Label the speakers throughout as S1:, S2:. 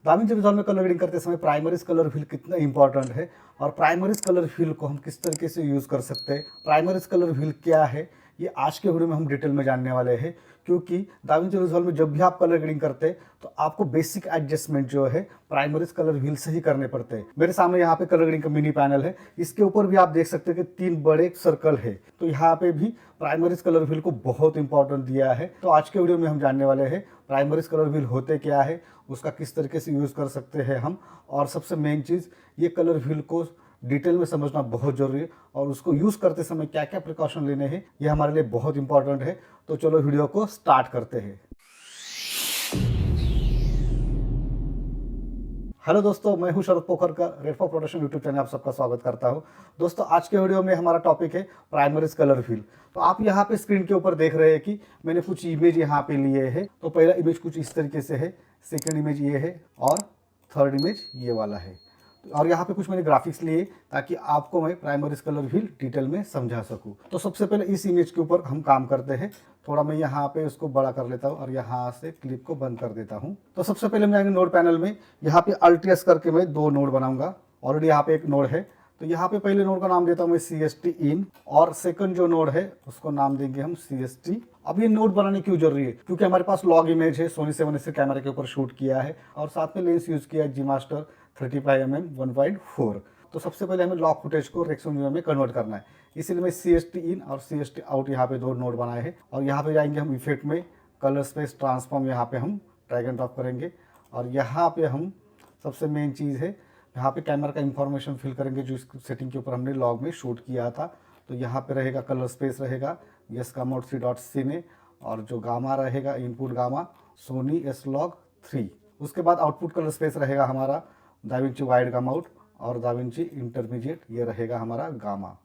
S1: Da Vinci resolve में colour grading करते समय प्राइमरीज कलर फिल कितना इंपॉर्टेंट है और प्राइमरीज कलर फिल को हम किस तरीके से यूज़ कर सकते हैं, प्राइमरीज कलर फिल क्या है, ये आज के वीडियो में हम डिटेल में जानने वाले हैं। क्योंकि दाविंची रिजॉल्व में जब भी आप कलर ग्रेडिंग करते हैं तो आपको बेसिक एडजस्टमेंट जो है प्राइमरीज कलर व्हील से ही करने पड़ते हैं। मेरे सामने यहाँ पे कलर ग्रेडिंग का मिनी पैनल है, इसके ऊपर भी आप देख सकते हैं कि 3 बड़े सर्कल है, तो यहाँ पे भी प्राइमरीज कलर व्हील को बहुत इंपॉर्टेंट दिया है। तो आज के वीडियो में हम जानने वाले हैं प्राइमरीज कलर व्हील होते क्या है, उसका किस तरीके से यूज़ कर सकते हैं हम, और सबसे मेन चीज़ ये कलर व्हील को डिटेल में समझना बहुत जरूरी है और उसको यूज़ करते समय क्या क्या प्रिकॉशन लेने हैं ये हमारे लिए बहुत इंपॉर्टेंट है। तो चलो वीडियो को स्टार्ट करते हैं। हेलो दोस्तों, मैं हूं Sharad Pokharkar, red for protection YouTube channel आप सबका स्वागत करता हूं। दोस्तों आज के वीडियो में हमारा टॉपिक है प्राइमरीज कलर व्हील। तो आप यहां पे स्क्रीन के ऊपर देख रहे हैं कि मैंने कुछ इमेज यहां पे लिए हैं। तो पहला इमेज कुछ इस तरीके से है, सेकेंड इमेज ये है और थर्ड इमेज ये वाला है। और यहाँ पे कुछ मैंने ग्राफिक्स लिए ताकि आपको मैं प्राइमरीज कलर व्हील डिटेल में समझा सकूं। तो सबसे पहले इस इमेज के ऊपर हम काम करते हैं। थोड़ा मैं यहाँ पे उसको बड़ा कर लेता हूँ और यहाँ से क्लिप को बंद कर देता हूँ। तो सबसे पहले मैं नोड पैनल में यहाँ पे अल्ट करके मैं 2 नोड बनाऊंगा। ऑलरेडी यहाँ पे एक नोड है, तो यहाँ पे पहले नोड का नाम देता हूँ मैं CST इन, और सेकंड जो नोड है उसको नाम देंगे हम CST। अब ये नोड बनाने क्यों जरूरी है? क्योंकि हमारे पास लॉग इमेज है, सोनी 7 कैमरा के ऊपर शूट किया है और साथ में लेंस यूज किया है जी मास्टर 35mm 1.4। तो सबसे पहले हमें लॉग फुटेज को रेक्सोनियर में कन्वर्ट करना है, इसलिए मैं CST इन और CST आउट यहाँ पे 2 नोड बनाए हैं। और यहाँ पे जाएंगे हम इफेक्ट में, कलर स्पेस ट्रांसफॉर्म यहाँ पे हम ड्रैग एंड ड्रॉप करेंगे और यहाँ पे हम सबसे मेन चीज़ है यहाँ पे कैमरा का इंफॉर्मेशन फिल करेंगे जो इस सेटिंग के ऊपर हमने लॉग में शूट किया था। तो यहाँ पे रहेगा कलर स्पेस रहेगा यस गामा 3.cine और जो गामा रहेगा इनपुट गामा सोनी S-Log3। उसके बाद आउटपुट कलर स्पेस रहेगा हमारा दाविंची वाइड गामा आउट और दाविंची इंटरमीडिएट, ये रहेगा हमारा गामा।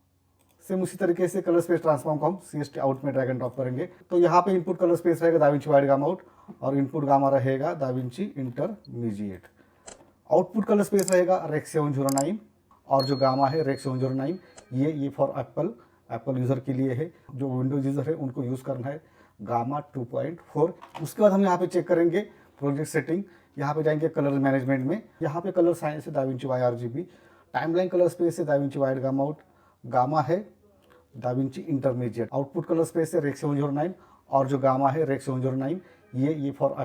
S1: सेम उसी तरीके से कलर स्पेस ट्रांसफॉर्म को हम CST आउट में ड्रैग एंड ड्रॉप करेंगे। तो यहाँ पे इनपुट कलर स्पेस रहेगा दाविंची वाइड गामा आउट और इनपुट गामा रहेगा Da Vinci intermediate. Output colour space रहेगा रेक्स 709 और जो गामा है रेक्स 709। ये फॉर एप्पल यूज़र के लिए है, जो विंडोज यूज़र है उनको यूज़ करना है गामा 2.4। उसके बाद हम यहाँ पे चेक करेंगे प्रोजेक्ट सेटिंग। यहाँ पे जाएंगे कलर मैनेजमेंट में, यहाँ पे कलर साइंस है DaVinci YRGB, timeline colour space है DaVinci wide gamut out, gamut है DaVinci intermediate, output colour space है रेक्स 709 और जो गामा है रेक्स 709। ये फॉर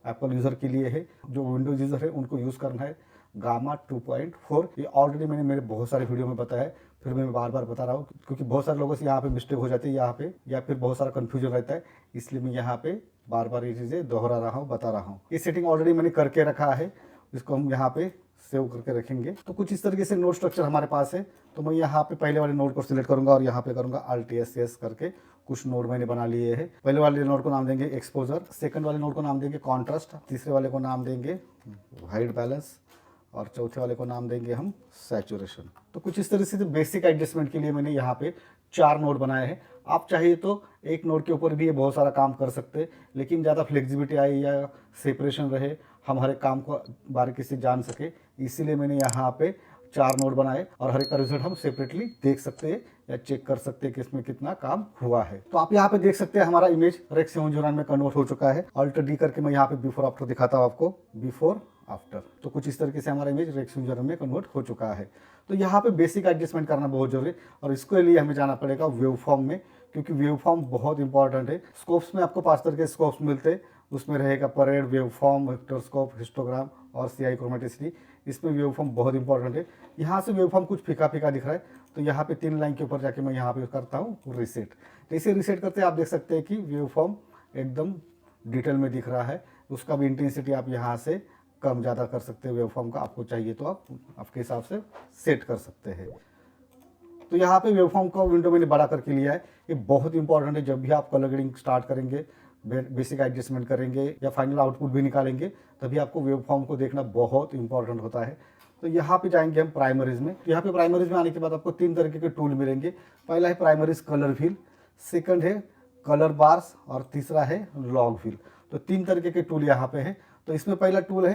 S1: एप्पल यूज़र के लिए है, जो विंडोज यूज़र है उनको यूज़ करना है गामा 2.4। ये ऑलरेडी मैंने मेरे बहुत सारे वीडियो में बताया है, फिर मैं बार बार बता रहा हूँ क्योंकि बहुत सारे लोगों से यहाँ पे मिस्टेक हो जाती है यहाँ पे, या फिर बहुत सारा कन्फ्यूजन रहता है, इसलिए मैं यहाँ पे बार बार ये चीज़ें दोहरा रहा हूँ, बता रहा हूँ। ये सेटिंग ऑलरेडी मैंने करके रखा है, इसको हम यहाँ पे सेव करके रखेंगे। तो कुछ इस तरीके से नोड स्ट्रक्चर हमारे पास है। तो मैं यहाँ पे पहले वाले नोड को सिलेक्ट करूँगा और यहाँ पे करूँगा Alt+S करके कुछ नोड मैंने बना लिए हैं। पहले वाले नोड को नाम देंगे एक्सपोजर, सेकंड वाले नोड को नाम देंगे कॉन्ट्रास्ट, तीसरे वाले को नाम देंगे वाइट बैलेंस और चौथे वाले को नाम देंगे हम सैचुरेशन। तो कुछ इस तरह से बेसिक एडजस्टमेंट के लिए मैंने यहाँ पे 4 नोड बनाए हैं। आप चाहिए तो एक नोड के ऊपर भी ये बहुत सारा काम कर सकते हैं, लेकिन ज़्यादा फ्लेक्सिबिलिटी आए या सेपरेशन रहे, हम हर एक काम को बारीकी से जान सके, इसीलिए मैंने यहाँ पे 4 नोड बनाए और हर एक का रिजल्ट हम सेपरेटली देख सकते हैं या चेक कर सकते हैं कि इसमें कितना काम हुआ है। तो आप यहाँ पे देख सकते हैं हमारा इमेज रेक्स 709 में कन्वर्ट हो चुका है। Alt+D करके मैं यहाँ पे बिफोर आफ्टर दिखाता हूँ आपको, बिफोर आफ्टर। तो कुछ इस तरीके से हमारा इमेज रेक्स 709 में कन्वर्ट हो चुका है। तो यहाँ पे बेसिक एडजस्टमेंट करना बहुत जरूरी है और इसके लिए हमें जाना पड़ेगा वेव फॉर्म में, क्योंकि वेव फॉर्म बहुत इंपॉर्टेंट है। स्कोप्स में आपको 5 तरह के स्कोप्स मिलते हैं, उसमें रहेगा parade, wave form, vector scope, histogram और CI क्रोमेटिसिटी। इसमें वेव फॉर्म बहुत इंपॉर्टेंट है। यहाँ से वेव फॉर्म कुछ फीका फीका दिख रहा है, तो यहाँ पे 3 लाइन के ऊपर जाके मैं यहाँ पे करता हूँ रीसेट। तो इसे रीसेट करते आप देख सकते हैं कि वेव फॉर्म एकदम डिटेल में दिख रहा है। उसका भी इंटेंसिटी आप यहाँ से कम ज़्यादा कर सकते हैं, वेव फॉर्म का आपको चाहिए तो आप आपके हिसाब से सेट कर सकते हैं। तो यहाँ पे वेव फॉर्म का विंडो मैंने बड़ा करके लिया है। ये बहुत इंपॉर्टेंट है, जब भी आप कलर ग्रेडिंग स्टार्ट करेंगे, बेसिक एडजस्टमेंट करेंगे या फाइनल आउटपुट भी निकालेंगे, तभी आपको वेव फॉर्म को देखना बहुत इंपॉर्टेंट होता है। तो यहाँ पे जाएंगे हम प्राइमरीज में। यहाँ पे प्राइमरीज में आने के बाद आपको 3 तरीके के टूल मिलेंगे। पहला है प्राइमरीज कलर व्हील, सेकंड है कलर बार्स और तीसरा है लॉग व्हील। तो 3 तरीके के टूल यहाँ पे है। तो इसमें पहला टूल है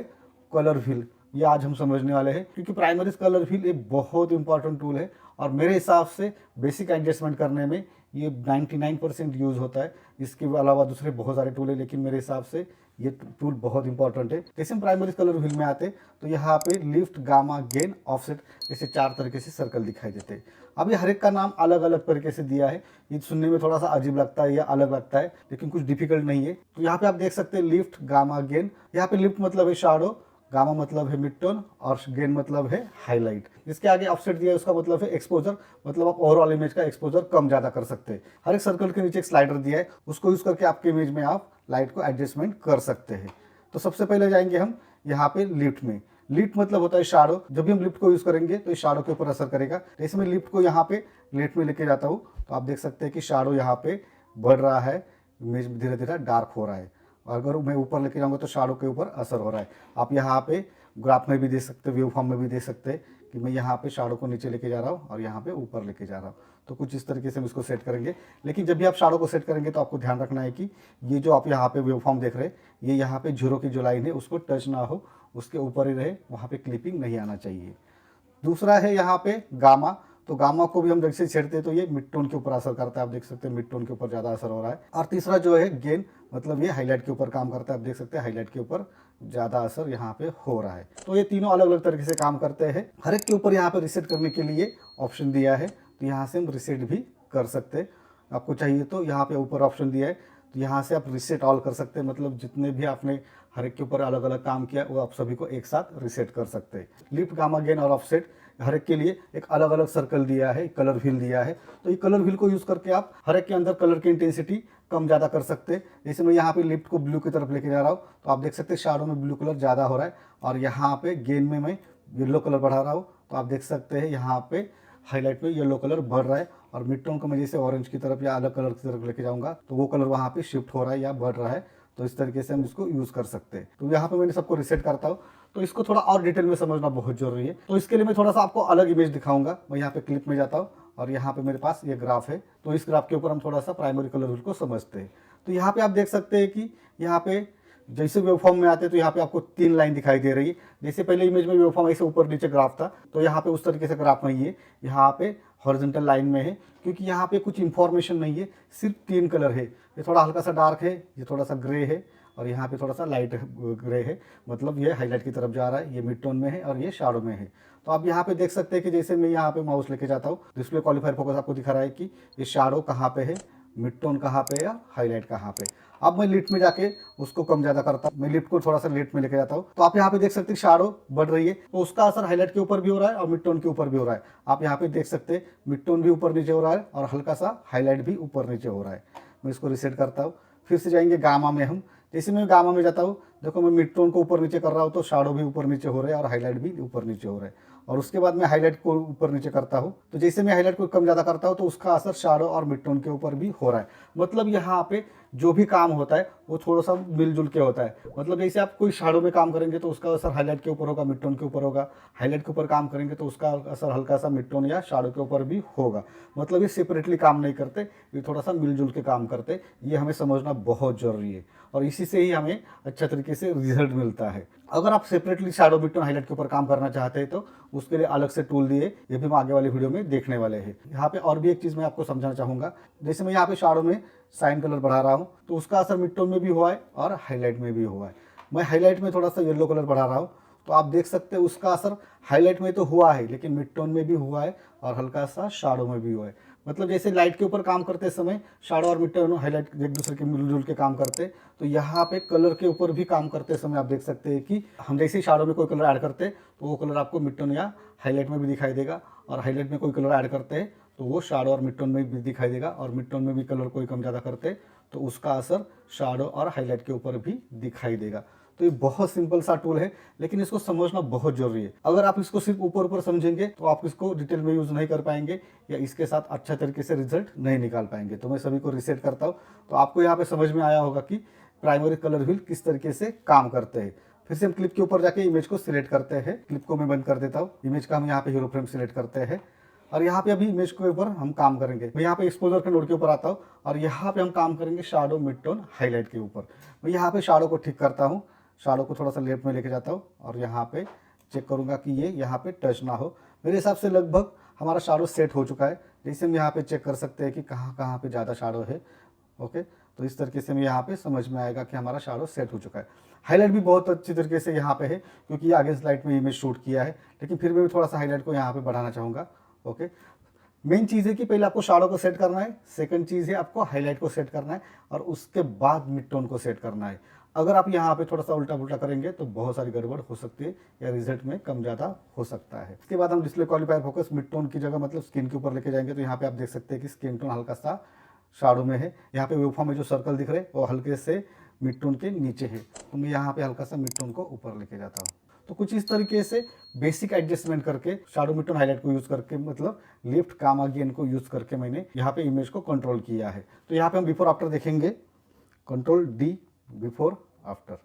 S1: कलर व्हील, ये आज हम समझने वाले हैं, क्योंकि प्राइमरीज कलर व्हील एक बहुत इंपॉर्टेंट टूल है और मेरे हिसाब से बेसिक एडजस्टमेंट करने में ये 99% यूज़ होता है। इसके अलावा दूसरे बहुत सारे टूल है, लेकिन मेरे हिसाब से ये टूल बहुत इंपॉर्टेंट है। जैसे हम प्राइमरी कलर व्हील में आते तो यहाँ पे लिफ्ट, गामा, गेन, ऑफसेट, ऐसे 4 तरीके से सर्कल दिखाई देते हैं। अब ये हर एक का नाम अलग अलग तरीके से दिया है, ये सुनने में थोड़ा सा अजीब लगता है या अलग लगता है, लेकिन कुछ डिफिकल्ट नहीं है। तो यहाँ पे आप देख सकते हैं लिफ्ट, गामा, गेन। यहाँ पे लिफ्ट मतलब है शैडो, गामा मतलब है मिड टोन और गेन मतलब है हाईलाइट। इसके आगे ऑफसेट दिया है, उसका मतलब है एक्सपोजर, मतलब आप ओवरऑल इमेज का एक्सपोजर कम ज़्यादा कर सकते हैं। हर एक सर्कल के नीचे एक स्लाइडर दिया है, उसको यूज़ करके आपके इमेज में आप लाइट को एडजस्टमेंट कर सकते हैं। तो सबसे पहले जाएंगे हम यहाँ पे लिफ्ट में। लिफ्ट मतलब होता है शैडो। जब भी हम लिफ्ट को यूज़ करेंगे तो इस शैडो के ऊपर असर करेगा। जैसे मैं लिफ्ट को यहाँ पे लेफ्ट में लेके जाता हूँ तो आप देख सकते हैं कि शैडो यहाँ पे बढ़ रहा है, इमेज धीरे धीरे डार्क हो रहा है। और अगर मैं ऊपर लेके जाऊँगा तो शैडो के ऊपर असर हो रहा है। आप यहाँ पे ग्राफ में भी दे सकते, वेव फॉर्म में भी दे सकते हैं कि मैं यहाँ पे शैडो को नीचे लेके जा रहा हूँ और यहाँ पे ऊपर लेके जा रहा हूँ। तो कुछ इस तरीके से हम इसको सेट करेंगे। लेकिन जब भी आप शैडो को सेट करेंगे तो आपको ध्यान रखना है कि ये जो आप यहाँ पे वेव फॉर्म देख रहे हैं, ये यहाँ पे जीरो की जो लाइन है उसको टच ना हो, उसके ऊपर ही रहे, वहाँ पे क्लिपिंग नहीं आना चाहिए। दूसरा है यहाँ पे गामा। तो गामा को भी हम जैसे छेड़ते हैं तो ये मिड टोन के ऊपर असर करता है, आप देख सकते हैं मिड टोन के ऊपर ज़्यादा असर हो रहा है। और तीसरा जो है गेन, मतलब ये हाईलाइट के ऊपर काम करता है, आप देख सकते हैं हाईलाइट के ऊपर ज़्यादा असर यहाँ पे हो रहा है। तो ये तीनों अलग अलग तरीके से काम करते हैं। हर एक के ऊपर यहाँ पे रिसेट करने के लिए ऑप्शन दिया है, तो यहाँ से हम रिसेट भी कर सकते हैं। आपको चाहिए तो यहाँ पे ऊपर ऑप्शन दिया है, तो यहाँ से आप रिसेट ऑल कर सकते हैं, मतलब जितने भी आपने हर एक के ऊपर अलग अलग काम किया वो आप सभी को एक साथ रिसेट कर सकते हैं। लिफ्ट, गामा, गेन और ऑफसेट हर एक के लिए एक अलग अलग सर्कल दिया है, कलर व्हील दिया है। तो ये कलर व्हील को यूज़ करके आप हर एक के अंदर कलर की इंटेंसिटी कम ज़्यादा कर सकते हैं। जैसे मैं यहाँ पे लिफ्ट को ब्लू की तरफ लेके जा रहा हूँ तो आप देख सकते हैं शैडो में ब्लू कलर ज़्यादा हो रहा है, और यहाँ पे गेन में मैं येलो कलर बढ़ा रहा हूँ तो आप देख सकते हैं यहाँ पे हाईलाइट में येलो कलर बढ़ रहा है, और मिड टोन को मैं जैसे ऑरेंज की तरफ या अलग कलर की तरफ लेके जाऊँगा तो वो कलर वहाँ पे शिफ्ट हो रहा है या बढ़ रहा है। तो इस तरीके से हम इसको यूज़ कर सकते हैं। तो यहाँ पे मैंने सबको रिसेट करता हूँ। तो इसको थोड़ा और डिटेल में समझना बहुत जरूरी है, तो इसके लिए मैं थोड़ा सा आपको अलग इमेज दिखाऊंगा। मैं यहाँ पे क्लिप में जाता हूँ और यहाँ पे मेरे पास ये ग्राफ है, तो इस ग्राफ के ऊपर हम थोड़ा सा प्राइमरी कलर व्हील को समझते हैं। तो यहाँ पे आप देख सकते हैं कि यहाँ पे जैसे वेव फॉर्म में आते हैं तो यहाँ पे आपको 3 लाइन दिखाई दे रही है। जैसे पहले इमेज में वेव फॉर्म ऐसे ऊपर नीचे ग्राफ था, तो यहाँ पे उस तरीके से ग्राफ नहीं है, यहाँ पे हॉरिजॉन्टल लाइन में है, क्योंकि यहाँ पे कुछ इंफॉर्मेशन नहीं है, सिर्फ 3 कलर है। ये थोड़ा हल्का सा डार्क है, ये थोड़ा सा ग्रे है, और यहाँ पे थोड़ा सा लाइट ग्रे है, मतलब ये हाईलाइट की तरफ जा रहा है, ये मिड टोन में है और ये शैडो में है। तो आप यहाँ पे देख सकते हैं कि जैसे मैं यहाँ पे माउस लेके जाता हूँ, डिस्प्ले क्वालिफायर फोकस आपको दिखा रहा है कि ये शैडो कहाँ पे है, मिड टोन कहाँ पे है या हाईलाइट कहाँ पे। अब मैं लिफ्ट में जाके उसको कम ज़्यादा करता हूँ, मैं लिफ्ट को थोड़ा सा लिफ्ट में लेके जाता हूँ, तो आप यहाँ पे देख सकते हैं शैडो बढ़ रही है, तो उसका असर हाईलाइट के ऊपर भी हो रहा है और मिड टोन के ऊपर भी हो रहा है। आप यहाँ पे देख सकते हैं मिड टोन भी ऊपर नीचे हो रहा है और हल्का सा हाईलाइट भी ऊपर नीचे हो रहा है। मैं इसको रिसेट करता हूँ। फिर से जाएंगे गामा में हम। जैसे मैं गामा में जाता हूँ, देखो मैं मिड टोन को ऊपर नीचे कर रहा हूँ तो शैडो भी ऊपर नीचे हो रहे हैं और हाईलाइट भी ऊपर नीचे हो रहा है। और उसके बाद मैं हाईलाइट को ऊपर नीचे करता हूँ, तो जैसे मैं हाईलाइट को कम ज़्यादा करता हूँ तो उसका असर शैडो और मिड टोन के ऊपर भी हो रहा है। मतलब यहाँ पे जो भी काम होता है वो थोड़ा सा मिलजुल के होता है। मतलब जैसे आप कोई शैडो में काम करेंगे तो उसका असर हाईलाइट के ऊपर होगा, मिड टोन के ऊपर होगा। हाईलाइट के ऊपर काम करेंगे तो उसका असर हल्का सा मिड टोन या शैडो के ऊपर भी होगा। मतलब ये सेपरेटली काम नहीं करते, ये थोड़ा सा मिलजुल के काम करते। ये हमें समझना बहुत जरूरी है, और इसी से ही हमें अच्छा तरीके से रिजल्ट मिलता है। अगर आप separately shadow, mid tone, highlight के ऊपर काम करना चाहते हैं तो उसके लिए अलग से टूल दिए, ये भी हम आगे वाली वीडियो में देखने वाले हैं। यहाँ पे और भी एक चीज़ मैं आपको समझाना चाहूँगा। जैसे मैं यहाँ पे शैडो में साइन कलर बढ़ा रहा हूँ तो उसका असर मिड टोन में भी हुआ है और हाईलाइट में भी हुआ है। मैं हाईलाइट में थोड़ा सा येलो कलर बढ़ा रहा हूँ तो आप देख सकते हैं उसका असर हाईलाइट में तो हुआ है, लेकिन मिड टोन में भी हुआ है और हल्का सा शैडो में भी हुआ है। मतलब जैसे लाइट के ऊपर काम करते समय शैडो और मिड टोन, हाईलाइट एक दूसरे के मिलजुल के काम करते, तो यहाँ पे कलर के ऊपर भी काम करते समय आप देख सकते हैं कि हम जैसे ही शैडो में कोई कलर ऐड करते तो वो कलर आपको मिड टोन या हाईलाइट में भी दिखाई देगा, और हाईलाइट में कोई कलर ऐड करते हैं तो वो शैडो और मिड टोन में भी दिखाई देगा, और मिड टोन में भी कलर कोई कम ज़्यादा करते तो उसका असर शैडो और हाईलाइट के ऊपर भी दिखाई देगा। तो ये बहुत सिंपल सा टूल है, लेकिन इसको समझना बहुत जरूरी है। अगर आप इसको सिर्फ ऊपर ऊपर समझेंगे तो आप इसको डिटेल में यूज नहीं कर पाएंगे या इसके साथ अच्छा तरीके से रिजल्ट नहीं निकाल पाएंगे। तो मैं सभी को रिसेट करता हूँ। तो आपको यहाँ पे समझ में आया होगा कि प्राइमरी कलर व्हील किस तरीके से काम करते हैं। फिर से हम क्लिप के ऊपर जाके इमेज को सिलेक्ट करते हैं। क्लिप को मैं बंद कर देता हूँ। इमेज का हम यहाँ पे हीरो फ्रेम सिलेक्ट करते हैं, और यहाँ पे अभी इमेज के ऊपर हम काम करेंगे। मैं यहाँ पे एक्सपोजर के नोड के ऊपर आता हूँ और यहाँ पे हम काम करेंगे शैडो, मिड टोन, हाईलाइट के ऊपर। मैं यहाँ पे शैडो को ठीक करता हूँ, शैडो को थोड़ा सा लेफ्ट में लेके जाता हूँ और यहाँ पे चेक करूँगा कि ये यहाँ पे टच ना हो। मेरे हिसाब से लगभग हमारा शैडो सेट हो चुका है। जैसे हम यहाँ पे चेक कर सकते हैं कि कहाँ कहाँ पे ज़्यादा शैडो है। ओके, तो इस तरीके से हमें यहाँ पे समझ में आएगा कि हमारा शैडो सेट हो चुका है। हाईलाइट भी बहुत अच्छी तरीके से यहाँ पे है, क्योंकि ये अगेंस्ट लाइट में इमेज शूट किया है, लेकिन फिर भी मैं थोड़ा सा हाईलाइट को यहाँ पे बढ़ाना चाहूँगा। ओके, मेन चीज़ है कि पहले आपको शैडो को सेट करना है, सेकंड चीज़ है आपको हाईलाइट को सेट करना है, और उसके बाद मिड टोन को सेट करना है। अगर आप यहाँ पे थोड़ा सा उल्टा पुल्टा करेंगे तो बहुत सारी गड़बड़ हो सकती है, या रिजल्ट में कम ज़्यादा हो सकता है। इसके बाद हम display qualifier focus mid tone की जगह मतलब स्किन के ऊपर लेके जाएंगे, तो यहाँ पे आप देख सकते हैं कि स्किन टोन हल्का सा शैडो में है। यहाँ पे वेवफॉर्म में जो सर्कल दिख रहे हैं वो हल्के से मिड टोन के नीचे है, तो मैं यहाँ पे हल्का सा मिड टोन को ऊपर लेके जाता हूँ। तो कुछ इस तरीके से बेसिक एडजस्टमेंट करके शैडो मिड टोन हाईलाइट को यूज करके मतलब लिफ्ट गामा गेन को यूज करके मैंने यहाँ पे इमेज को कंट्रोल किया है। तो यहाँ पे हम बिफोर आफ्टर देखेंगे, कंट्रोल डी बिफोर आफ्टर।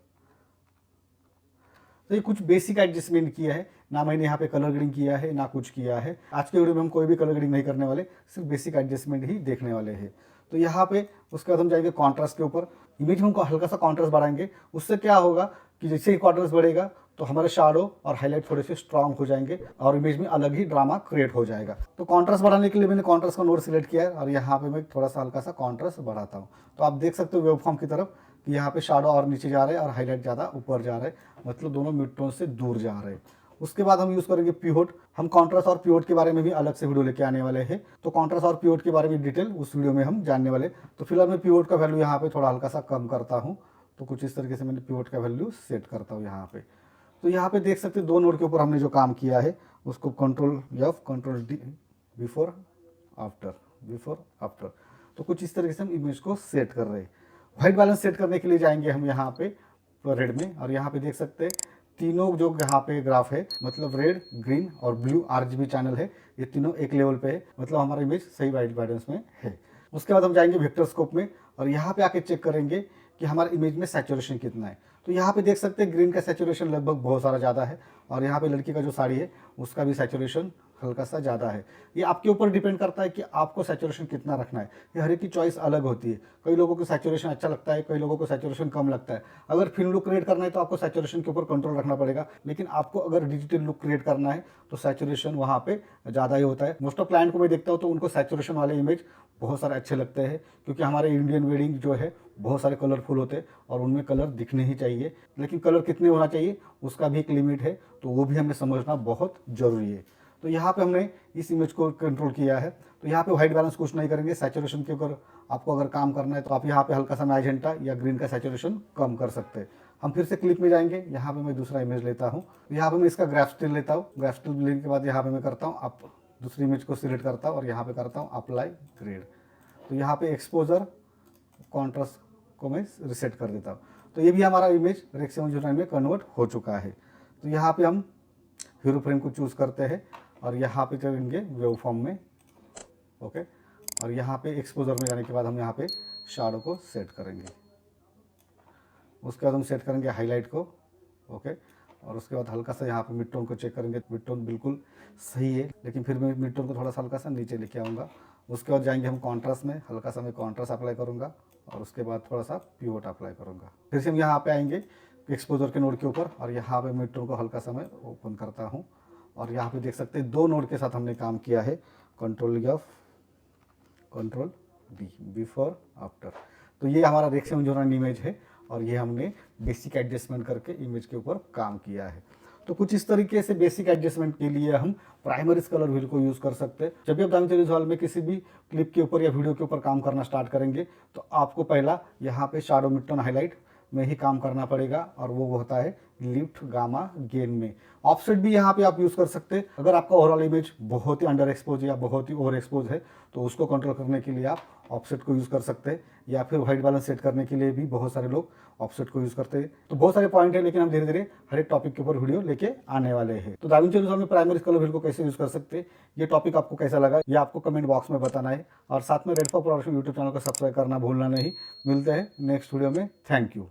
S1: तो ये कुछ बेसिक एडजस्टमेंट किया है, ना मैंने यहाँ पे कलर ग्रेडिंग किया है ना कुछ किया है। आज के वीडियो में हम कोई भी कलर ग्रेडिंग नहीं करने वाले, सिर्फ बेसिक एडजस्टमेंट ही देखने वाले हैं। तो यहाँ पे उसके बाद हम जाएंगे कॉन्ट्रास्ट के ऊपर। इमेज में हमको हल्का सा कॉन्ट्रास्ट बढ़ाएंगे, उससे क्या होगा कि जैसे ही कॉन्ट्रास्ट बढ़ेगा तो हमारे शैडो और हाईलाइट थोड़े से स्ट्रांग हो जाएंगे और इमेज में अलग ही ड्रामा क्रिएट हो जाएगा। तो कॉन्ट्रास्ट बढ़ाने के लिए मैंने कॉन्ट्रास्ट का नोड सिलेक्ट किया है, और यहाँ पे मैं थोड़ा सा हल्का सा कॉन्ट्रास्ट बढ़ाता हूँ। तो आप देख सकते हो वेवफॉर्म की तरफ कि यहाँ पे शैडो और नीचे जा रहे हैं और हाईलाइट ज़्यादा ऊपर जा रहे हैं, मतलब दोनों मिड टोन से दूर जा रहे हैं। उसके बाद हम यूज़ करेंगे पिवोट। हम कॉन्ट्रास्ट और पिवोट के बारे में भी अलग से वीडियो लेके आने वाले हैं, तो कॉन्ट्रास्ट और पिवोट के बारे में डिटेल उस वीडियो में हम जानने वाले। तो फिलहाल मैं पिवोट का वैल्यू यहाँ पे थोड़ा हल्का सा कम करता हूँ। तो कुछ इस तरीके से मैंने पिवोट का वैल्यू सेट करता हूँ यहाँ पे। तो यहाँ पे देख सकते हैं दो नोड के ऊपर हमने जो काम किया है उसको control F control D before after. तो कुछ इस तरीके से हम इमेज को सेट कर रहे हैं। व्हाइट बैलेंस सेट करने के लिए जाएंगे हम यहाँ पे रेड में, और यहाँ पे देख सकते हैं तीनों जो यहाँ पे ग्राफ है मतलब रेड ग्रीन और ब्लू RGB चैनल है, ये तीनों एक लेवल पे है, मतलब हमारा इमेज सही व्हाइट बैलेंस में है। उसके बाद हम जाएंगे वेक्टर स्कोप में, और यहाँ पे आके चेक करेंगे कि हमारे इमेज में सैचुरेशन कितना है। तो यहाँ पे देख सकते हैं ग्रीन का सैचुरेशन लगभग बहुत सारा ज़्यादा है, और यहाँ पे लड़की का जो साड़ी है उसका भी सैचुरेशन हल्का सा ज़्यादा है। ये आपके ऊपर डिपेंड करता है कि आपको सैचुरेशन कितना रखना है। ये हर एक की चॉइस अलग होती है, कई लोगों को सैचुरेशन अच्छा लगता है, कई लोगों को सैचुरेशन कम लगता है। अगर फिल्म लुक क्रिएट करना है तो आपको सैचुरेशन के ऊपर कंट्रोल रखना पड़ेगा, लेकिन आपको अगर डिजिटल लुक क्रिएट करना है तो सैचुरेशन वहाँ पे ज़्यादा ही होता है। मोस्ट ऑफ क्लाइंट को मैं देखता हूँ तो उनको सैचुरेशन वाले इमेज बहुत सारे अच्छे लगते हैं, क्योंकि हमारे इंडियन वेडिंग जो है बहुत सारे कलरफुल होते हैं और उनमें कलर दिखने ही चाहिए, लेकिन कलर कितने होना चाहिए उसका भी एक लिमिट है, तो वो भी हमें समझना बहुत ज़रूरी है। तो यहाँ पे हमने इस इमेज को कंट्रोल किया है। तो यहाँ पे व्हाइट बैलेंस कुछ नहीं करेंगे, सैचुरेशन के ऊपर आपको अगर काम करना है तो आप यहाँ पे हल्का सा मैजेंटा या ग्रीन का सैचुरेशन कम कर सकते हैं। हम फिर से क्लिप में जाएंगे, यहाँ पे मैं दूसरा इमेज लेता हूँ, यहाँ पे मैं इसका ग्राफ स्टिल लेता हूँ। ग्राफ स्टिल लेने के बाद यहाँ पे मैं करता हूँ आप दूसरी इमेज को सिलेक्ट करता हूँ और यहाँ पे करता हूँ अप्लाई ग्रेड। तो यहाँ पे एक्सपोजर कॉन्ट्रास्ट को मैं रिसेट कर देता हूँ। तो ये भी हमारा इमेज रेक 709 में कन्वर्ट हो चुका है। तो यहाँ पे हम हीरो फ्रेम को चूज़ करते हैं और यहाँ पे चलेंगे वेव फॉर्म में। ओके, और यहाँ पे एक्सपोजर में जाने के बाद हम यहाँ पे शैडो को सेट करेंगे। उसके बाद हम सेट करेंगे हाईलाइट को। ओके, और उसके बाद हल्का सा यहाँ पे मिड टोन को चेक करेंगे। मिड टोन बिल्कुल सही है, लेकिन फिर मैं मिड टोन को थोड़ा सा हल्का सा नीचे लेके आऊँगा। उसके बाद जाएंगे हम कॉन्ट्रास्ट में, हल्का सा मैं कॉन्ट्रास्ट अप्लाई करूँगा और उसके बाद थोड़ा सा पिवोट अप्लाई करूँगा। फिर से हम यहाँ पे आएंगे एक्सपोजर के नोड के ऊपर और यहाँ पे मिड टोन को हल्का सा मैं ओपन करता हूँ और यहाँ पे देख सकते हैं दो नोड के साथ हमने काम किया है, control F control B before after. तो ये हमारा रेक 709 इमेज है और ये हमने बेसिक एडजस्टमेंट करके इमेज के ऊपर काम किया है। तो कुछ इस तरीके से बेसिक एडजस्टमेंट के लिए हम प्राइमरीज कलर व्हील को यूज़ कर सकते हैं। जब भी आप दाविंची रिजॉल्व में किसी भी क्लिप के ऊपर या वीडियो के ऊपर काम करना स्टार्ट करेंगे तो आपको पहला यहाँ पे शैडो मिड टोन हाईलाइट में ही काम करना पड़ेगा और वो होता है लिफ्ट गामा गेन में। ऑफसेट भी यहाँ पे आप यूज़ कर सकते हैं। अगर आपका ओवरऑल इमेज बहुत ही अंडर एक्सपोज या बहुत ही ओवर एक्सपोज है तो उसको कंट्रोल करने के लिए आप ऑफसेट को यूज़ कर सकते हैं, या फिर व्हाइट बैलेंस सेट करने के लिए भी बहुत सारे लोग ऑफसेट को यूज़ करते हैं। तो बहुत सारे पॉइंट है, लेकिन हम धीरे धीरे हर एक टॉपिक के ऊपर वीडियो लेके आने वाले हैं। तो दाविंची रिजॉल्व में प्राइमरी कलर व्हील को कैसे यूज़ कर सकते हैं, ये टॉपिक आपको कैसा लगा ये आपको कमेंट बॉक्स में बताना है, और साथ में red for production YouTube channel को सब्सक्राइब करना भूलना नहीं। मिलते हैं नेक्स्ट वीडियो में। Thank you.